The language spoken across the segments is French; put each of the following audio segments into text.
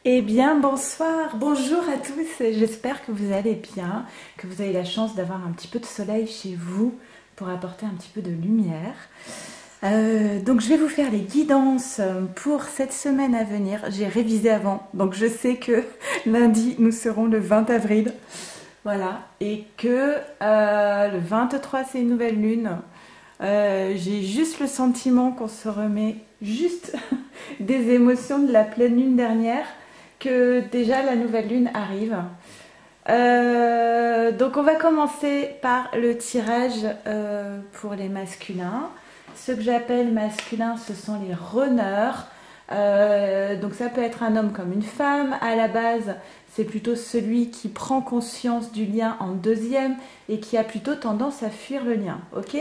Eh bien, bonsoir, bonjour à tous, j'espère que vous allez bien, que vous avez la chance d'avoir un petit peu de soleil chez vous pour apporter un petit peu de lumière. Donc je vais vous faire les guidances pour cette semaine à venir. J'ai révisé avant, donc je sais que lundi nous serons le 20 avril. Voilà, et que le 23 c'est une nouvelle lune. J'ai juste le sentiment qu'on se remet juste des émotions de la pleine lune dernière, que déjà la nouvelle lune arrive. Donc on va commencer par le tirage pour les masculins. Ceux que j'appelle masculins, ce sont les runners. Donc ça peut être un homme comme une femme. À la base, c'est plutôt celui qui prend conscience du lien en deuxième et qui a plutôt tendance à fuir le lien. Ok ?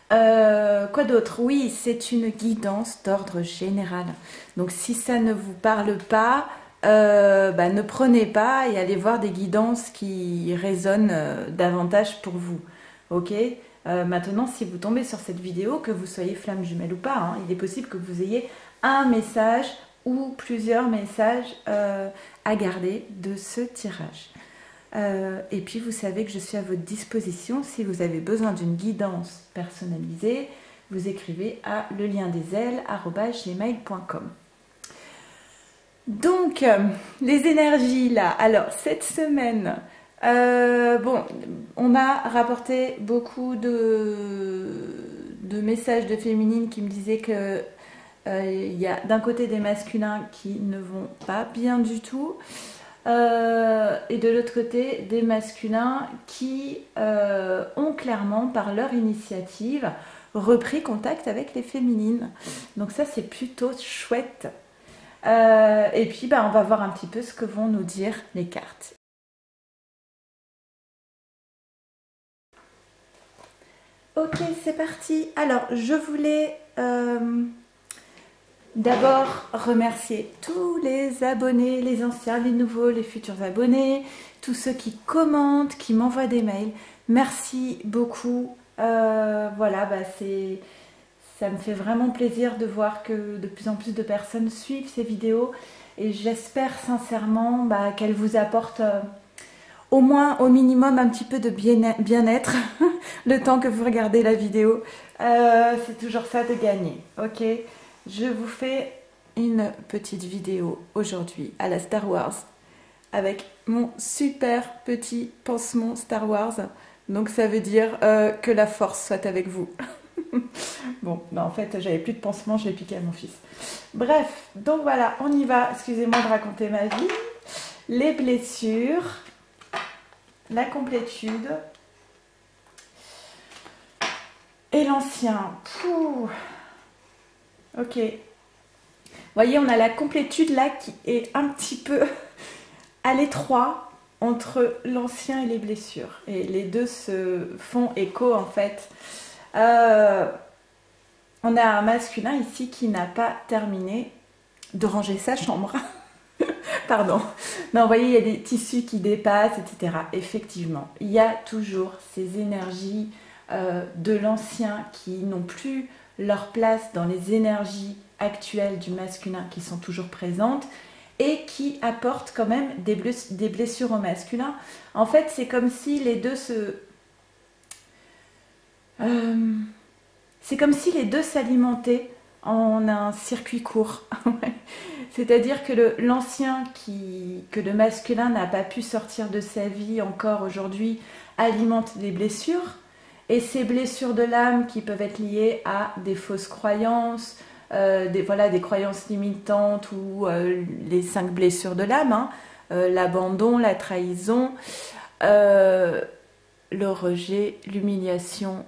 Quoi d'autre? Oui, c'est une guidance d'ordre général. Donc si ça ne vous parle pas, ne prenez pas et allez voir des guidances qui résonnent davantage pour vous. Ok? Maintenant, si vous tombez sur cette vidéo, que vous soyez flamme jumelle ou pas, hein, il est possible que vous ayez un message ou plusieurs messages à garder de ce tirage. Et puis vous savez que je suis à votre disposition si vous avez besoin d'une guidance personnalisée. Vous écrivez à leliendesailes@gmail.com. Donc les énergies là. Alors cette semaine, on m'a rapporté beaucoup de messages de féminines qui me disaient que il y a d'un côté des masculins qui ne vont pas bien du tout. Et de l'autre côté, des masculins qui ont clairement, par leur initiative, repris contact avec les féminines. Donc ça, c'est plutôt chouette. Et puis, on va voir un petit peu ce que vont nous dire les cartes. Ok, c'est parti. Alors, je voulais d'abord remercier tous les abonnés, les anciens, les nouveaux, les futurs abonnés, tous ceux qui commentent, qui m'envoient des mails. Merci beaucoup. Ça me fait vraiment plaisir de voir que de plus en plus de personnes suivent ces vidéos et j'espère sincèrement qu'elles vous apportent au moins, au minimum, un petit peu de bien-être le temps que vous regardez la vidéo. C'est toujours ça de gagner, ok? Je vous fais une petite vidéo aujourd'hui à la Star Wars avec mon super petit pansement Star Wars. Donc ça veut dire que la force soit avec vous. Bon, en fait, j'avais plus de pansement, je l'ai piqué à mon fils. Bref, donc voilà, on y va. Excusez-moi de raconter ma vie. Les blessures, la complétude et l'ancien. Pouh. Ok. Vous voyez, on a la complétude là qui est un petit peu à l'étroit entre l'ancien et les blessures. Et les deux se font écho en fait. On a un masculin ici qui n'a pas terminé de ranger sa chambre. Pardon. Non, vous voyez, il y a des tissus qui dépassent, etc. Effectivement, il y a toujours ces énergies de l'ancien qui n'ont plus leur place dans les énergies actuelles du masculin qui sont toujours présentes et qui apportent quand même des blessures au masculin. En fait, c'est comme si les deux c'est comme si les deux s'alimentaient en un circuit court. C'est-à-dire que l'ancien, que le masculin n'a pas pu sortir de sa vie encore aujourd'hui, alimente des blessures. Et ces blessures de l'âme qui peuvent être liées à des fausses croyances, des croyances limitantes ou les 5 blessures de l'âme, hein, l'abandon, la trahison, le rejet, l'humiliation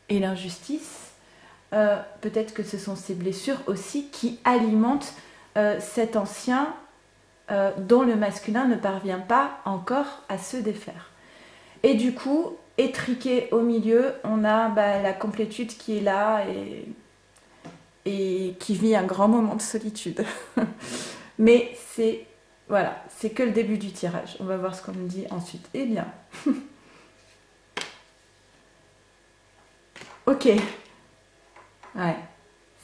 et l'injustice. Peut-être que ce sont ces blessures aussi qui alimentent cet ancien dont le masculin ne parvient pas encore à se défaire. Et du coup, étriqué au milieu, on a la complétude qui est là et qui vit un grand moment de solitude. Mais c'est voilà, c'est que le début du tirage. On va voir ce qu'on me dit ensuite. Eh bien, ok, ouais,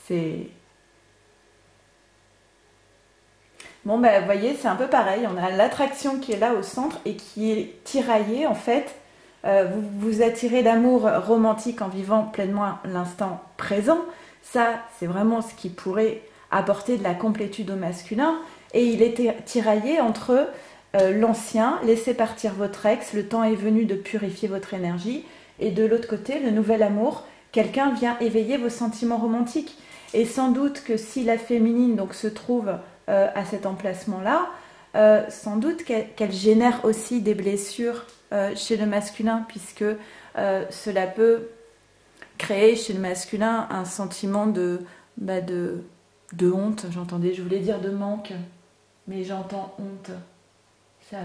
c'est Bon, ben, vous voyez, c'est un peu pareil. On a l'attraction qui est là au centre et qui est tiraillée, en fait. Vous attirez l'amour romantique en vivant pleinement l'instant présent. Ça, c'est vraiment ce qui pourrait apporter de la complétude au masculin. Et il est tiraillé entre l'ancien, laissez partir votre ex, le temps est venu de purifier votre énergie. Et de l'autre côté, le nouvel amour, quelqu'un vient éveiller vos sentiments romantiques. Et sans doute que si la féminine donc, se trouve à cet emplacement-là, sans doute qu'elle génère aussi des blessures chez le masculin, puisque cela peut créer chez le masculin un sentiment de honte. Je voulais dire de manque, mais j'entends honte. Ça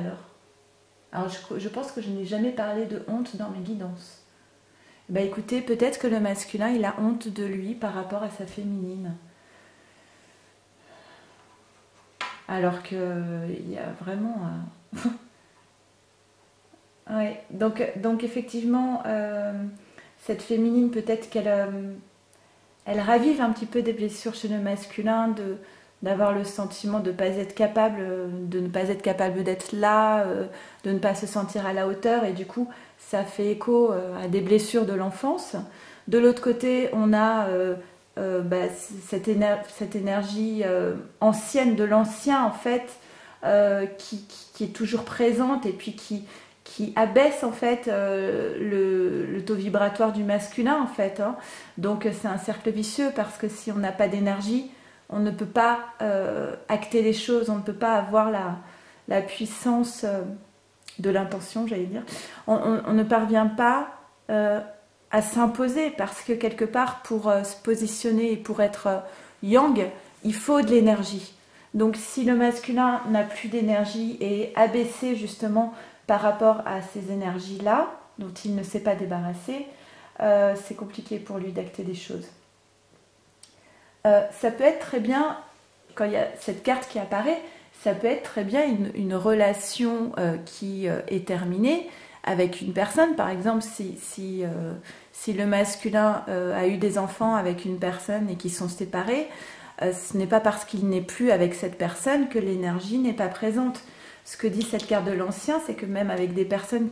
alors je pense que je n'ai jamais parlé de honte dans mes guidances. Écoutez, peut-être que le masculin, il a honte de lui par rapport à sa féminine. Alors qu'il y a vraiment... ouais. Donc effectivement, cette féminine, peut-être qu'elle elle ravive un petit peu des blessures chez le masculin, d'avoir le sentiment de ne pas être capable, d'être là, de ne pas se sentir à la hauteur, et du coup, ça fait écho à des blessures de l'enfance. De l'autre côté, on a cette énergie ancienne de l'ancien, en fait, qui est toujours présente et puis qui abaisse en fait le taux vibratoire du masculin en fait. Hein. Donc c'est un cercle vicieux parce que si on n'a pas d'énergie, on ne peut pas acter les choses, on ne peut pas avoir la puissance de l'intention, j'allais dire. On ne parvient pas à s'imposer parce que quelque part pour se positionner et pour être yang, il faut de l'énergie. Donc si le masculin n'a plus d'énergie et est abaissé justement par rapport à ces énergies-là, dont il ne s'est pas débarrassé, c'est compliqué pour lui d'acter des choses. Ça peut être très bien, quand il y a cette carte qui apparaît, ça peut être très bien une relation qui est terminée avec une personne. Par exemple, si le masculin a eu des enfants avec une personne et qui sont séparés, ce n'est pas parce qu'il n'est plus avec cette personne que l'énergie n'est pas présente. Ce que dit cette carte de l'ancien, c'est que même avec des personnes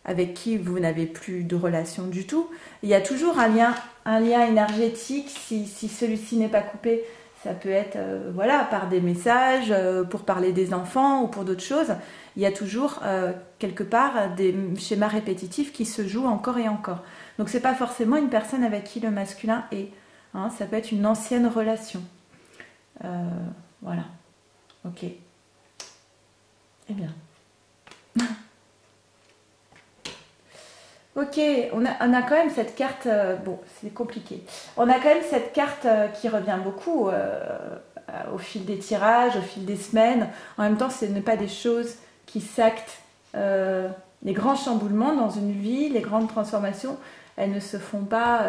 avec qui vous n'avez plus de relation du tout, il y a toujours un lien énergétique. Si celui-ci n'est pas coupé, ça peut être par des messages, pour parler des enfants ou pour d'autres choses. Il y a toujours quelque part des schémas répétitifs qui se jouent encore et encore. Donc c'est pas forcément une personne avec qui le masculin est. Hein, ça peut être une ancienne relation. Voilà. Ok. Eh bien. Ok, on a quand même cette carte, bon, c'est compliqué. On a quand même cette carte qui revient beaucoup au fil des tirages, au fil des semaines. En même temps, ce n'est pas des choses qui s'actent. Les grands chamboulements dans une vie, les grandes transformations, elles ne se font pas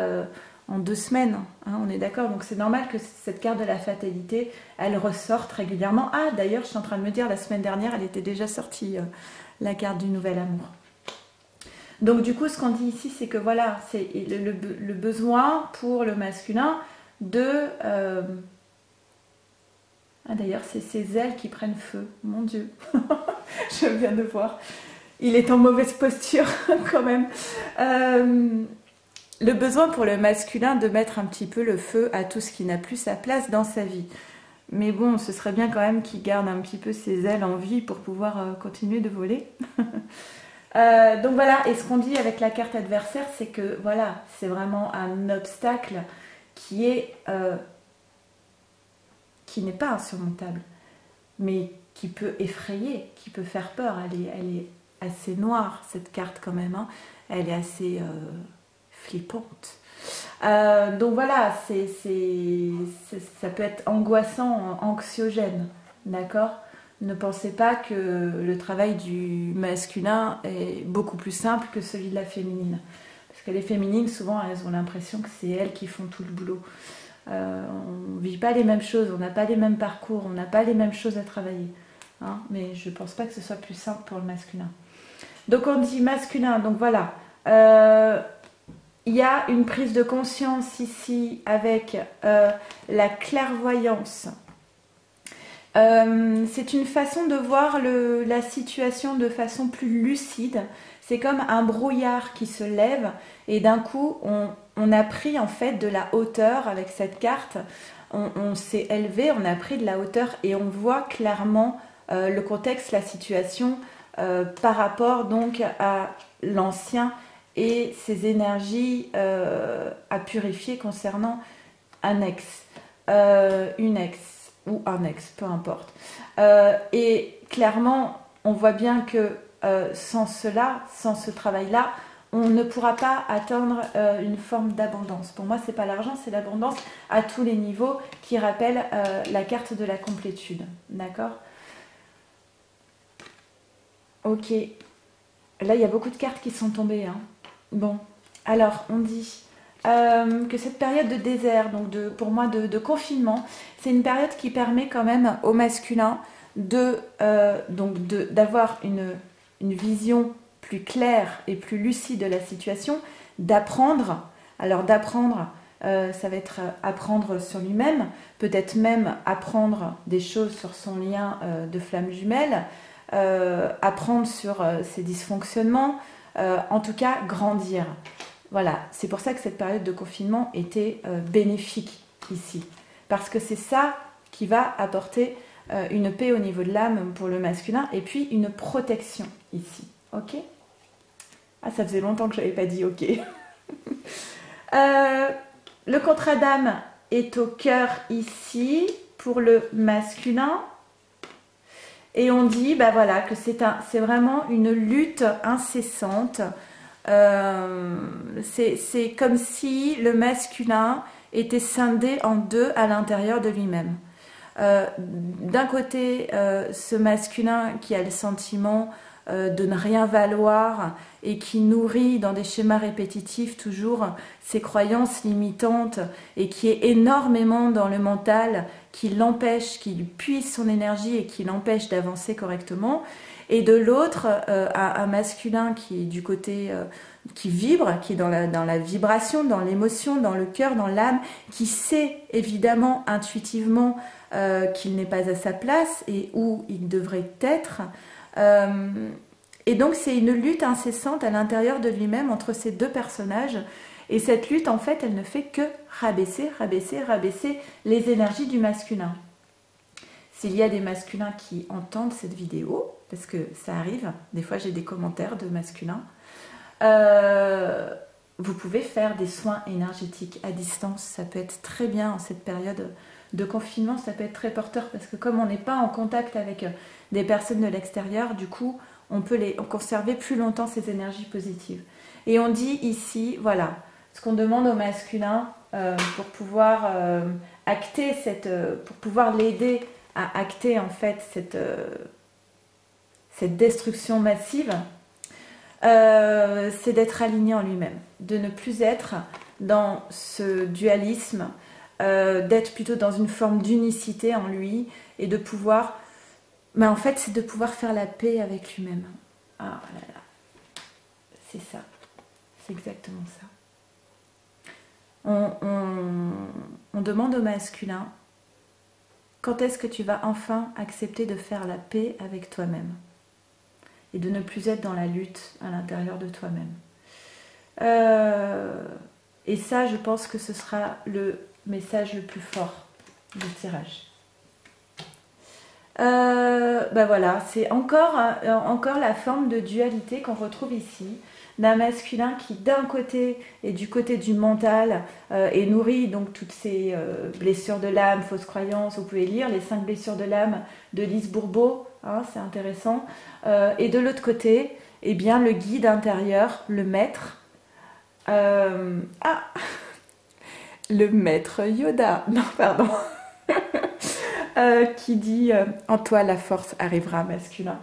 en 2 semaines. Hein, on est d'accord, donc c'est normal que cette carte de la fatalité, elle ressorte régulièrement. Ah, d'ailleurs, je suis en train de me dire, la semaine dernière, elle était déjà sortie, la carte du nouvel amour. Donc du coup, ce qu'on dit ici, c'est que voilà, c'est le besoin pour le masculin de... Ah d'ailleurs, c'est ses ailes qui prennent feu. Mon Dieu, je viens de voir. Il est en mauvaise posture quand même. Le besoin pour le masculin de mettre un petit peu le feu à tout ce qui n'a plus sa place dans sa vie. Mais bon, ce serait bien quand même qu'il garde un petit peu ses ailes en vie pour pouvoir continuer de voler. Donc voilà, et ce qu'on dit avec la carte adversaire, c'est que voilà, c'est vraiment un obstacle qui n'est pas insurmontable, mais qui peut effrayer, qui peut faire peur. Elle est assez noire, cette carte quand même, hein. Elle est assez flippante. Donc voilà, ça peut être angoissant, anxiogène, d'accord ? Ne pensez pas que le travail du masculin est beaucoup plus simple que celui de la féminine. Parce que les féminines, souvent, elles ont l'impression que c'est elles qui font tout le boulot. On ne vit pas les mêmes choses, on n'a pas les mêmes parcours, on n'a pas les mêmes choses à travailler. Hein, mais je ne pense pas que ce soit plus simple pour le masculin. Donc on dit masculin, donc voilà. Il y a une prise de conscience ici avec la clairvoyance. C'est une façon de voir la situation de façon plus lucide. C'est comme un brouillard qui se lève et d'un coup, on a pris en fait de la hauteur avec cette carte. On s'est élevé, on a pris de la hauteur et on voit clairement le contexte, la situation par rapport donc à l'ancien et ses énergies à purifier concernant un ex, une ex ou un ex, peu importe. Et clairement, on voit bien que sans cela, sans ce travail-là, on ne pourra pas atteindre une forme d'abondance. Pour moi, c'est pas l'argent, c'est l'abondance à tous les niveaux qui rappelle la carte de la complétude. D'accord? Ok. Là, il y a beaucoup de cartes qui sont tombées. Hein. Bon. Alors, on dit que cette période de désert, donc pour moi de confinement, c'est une période qui permet quand même au masculin d'avoir une vision plus claire et plus lucide de la situation, d'apprendre. Alors d'apprendre, ça va être apprendre sur lui-même, peut-être même apprendre des choses sur son lien de flamme jumelle, apprendre sur ses dysfonctionnements, en tout cas grandir. Voilà, c'est pour ça que cette période de confinement était bénéfique ici. Parce que c'est ça qui va apporter une paix au niveau de l'âme pour le masculin et puis une protection ici. Ok? Ah, ça faisait longtemps que je n'avais pas dit ok. Le contrat d'âme est au cœur ici pour le masculin. Et on dit bah voilà, que c'est vraiment une lutte incessante. C'est comme si le masculin était scindé en deux à l'intérieur de lui-même. D'un côté, ce masculin qui a le sentiment de ne rien valoir et qui nourrit dans des schémas répétitifs toujours ses croyances limitantes et qui est énormément dans le mental, qui l'empêche, qui lui puise son énergie et qui l'empêche d'avancer correctement. Et de l'autre, un masculin qui est du côté qui vibre, qui est dans la vibration, dans l'émotion, dans le cœur, dans l'âme, qui sait évidemment intuitivement qu'il n'est pas à sa place et où il devrait être. Et donc c'est une lutte incessante à l'intérieur de lui-même entre ces deux personnages. Et cette lutte, en fait, elle ne fait que rabaisser les énergies du masculin. S'il y a des masculins qui entendent cette vidéo, parce que ça arrive, des fois j'ai des commentaires de masculins, vous pouvez faire des soins énergétiques à distance. Ça peut être très bien en cette période de confinement, ça peut être très porteur parce que comme on n'est pas en contact avec des personnes de l'extérieur, du coup, on peut conserver plus longtemps ces énergies positives. Et on dit ici, voilà, ce qu'on demande au masculin pour pouvoir acter pour pouvoir l'aider à acter en fait cette destruction massive, c'est d'être aligné en lui-même, de ne plus être dans ce dualisme, d'être plutôt dans une forme d'unicité en lui et de pouvoir, mais en fait c'est de pouvoir faire la paix avec lui-même. Ah là là, c'est ça, c'est exactement ça. On demande au masculin, quand est-ce que tu vas enfin accepter de faire la paix avec toi-même et de ne plus être dans la lutte à l'intérieur de toi-même. Et ça, je pense que ce sera le message le plus fort du tirage. Ben voilà, c'est encore la forme de dualité qu'on retrouve ici, d'un masculin qui d'un côté est du côté du mental et nourrit donc toutes ces blessures de l'âme, fausses croyances. Vous pouvez lire les 5 blessures de l'âme de Lise Bourbeau, hein, c'est intéressant. Et de l'autre côté, eh bien, le guide intérieur, le maître, le maître Yoda, non pardon, qui dit en toi la force arrivera, masculin,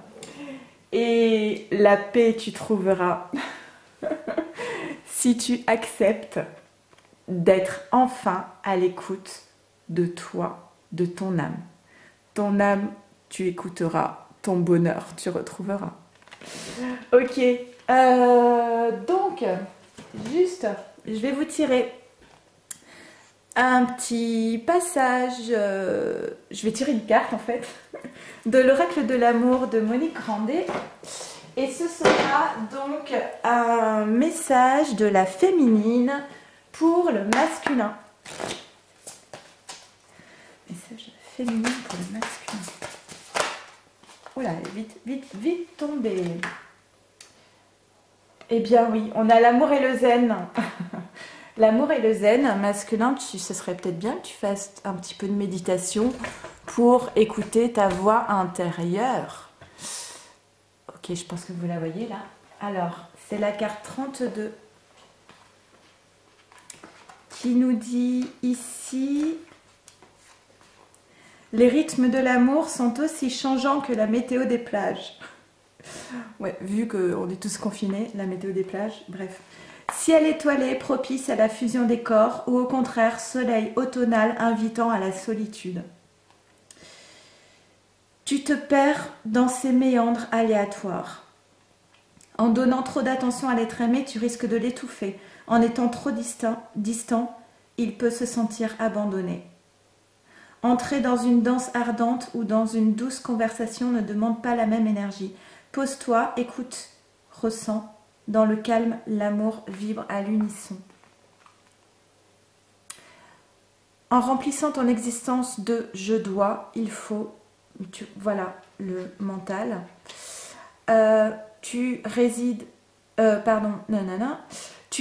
et la paix tu trouveras si tu acceptes d'être enfin à l'écoute de toi, de ton âme. Ton âme, tu écouteras, ton bonheur, tu retrouveras. Ok, donc, juste, je vais vous tirer un petit passage, je vais tirer une carte en fait, de l'oracle de l'amour de Monique Grandet. Et ce sera donc un message de la féminine pour le masculin. Message de la féminine pour le masculin. Oula, vite, vite, vite tombé. Eh bien oui, on a l'amour et le zen. L'amour et le zen masculin, ce serait peut-être bien que tu fasses un petit peu de méditation pour écouter ta voix intérieure. Ok, je pense que vous la voyez là. Alors, c'est la carte 32 qui nous dit ici: les rythmes de l'amour sont aussi changeants que la météo des plages. Ouais, vu qu'on est tous confinés, la météo des plages, bref. Ciel étoilé propice à la fusion des corps, ou au contraire, soleil automnal invitant à la solitude. Tu te perds dans ces méandres aléatoires. En donnant trop d'attention à l'être aimé, tu risques de l'étouffer. En étant trop distant, il peut se sentir abandonné. Entrer dans une danse ardente ou dans une douce conversation ne demande pas la même énergie. Pose-toi, écoute, ressens. Dans le calme, l'amour vibre à l'unisson. En remplissant ton existence de « je dois », il faut, voilà le mental, tu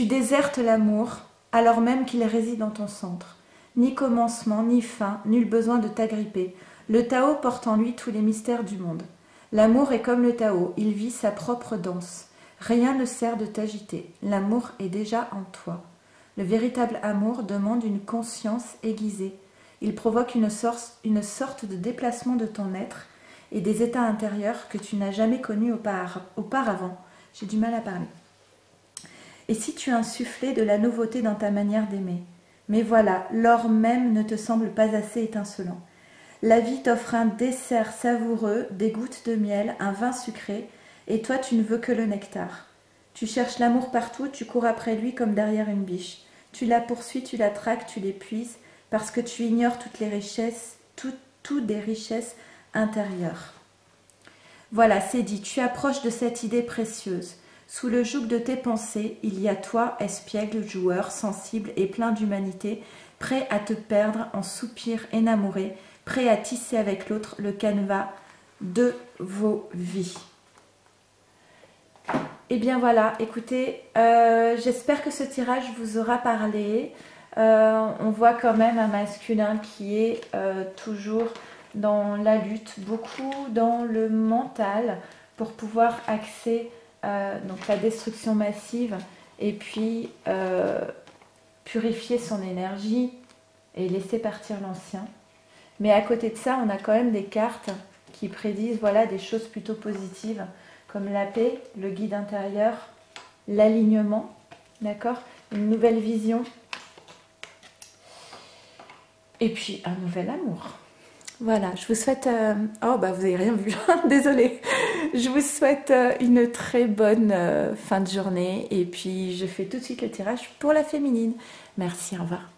désertes l'amour alors même qu'il réside dans ton centre. Ni commencement, ni fin, nul besoin de t'agripper. Le Tao porte en lui tous les mystères du monde. L'amour est comme le Tao, il vit sa propre danse. Rien ne sert de t'agiter, l'amour est déjà en toi. Le véritable amour demande une conscience aiguisée. Il provoque une sorte de déplacement de ton être et des états intérieurs que tu n'as jamais connus auparavant. J'ai du mal à parler. Et si tu insufflais de la nouveauté dans ta manière d'aimer? Mais voilà, l'or même ne te semble pas assez étincelant. La vie t'offre un dessert savoureux, des gouttes de miel, un vin sucré, et toi tu ne veux que le nectar. Tu cherches l'amour partout, tu cours après lui comme derrière une biche. Tu la poursuis, tu la traques, tu l'épuises, parce que tu ignores toutes les richesses, toutes des richesses intérieures. Voilà, c'est dit, tu approches de cette idée précieuse. Sous le joug de tes pensées, il y a toi, espiègle, joueur, sensible et plein d'humanité, prêt à te perdre en soupirs énamourés, prêt à tisser avec l'autre le canevas de vos vies. Et bien voilà, écoutez, j'espère que ce tirage vous aura parlé. On voit quand même un masculin qui est toujours dans la lutte, beaucoup dans le mental pour pouvoir axer donc la destruction massive et puis purifier son énergie et laisser partir l'ancien. Mais à côté de ça, on a quand même des cartes qui prédisent voilà, des choses plutôt positives, comme la paix, le guide intérieur, l'alignement, d'accord, une nouvelle vision, et puis un nouvel amour. Voilà, je vous souhaite... Oh, bah vous n'avez rien vu, désolée. Je vous souhaite une très bonne fin de journée, et puis je fais tout de suite le tirage pour la féminine. Merci, au revoir.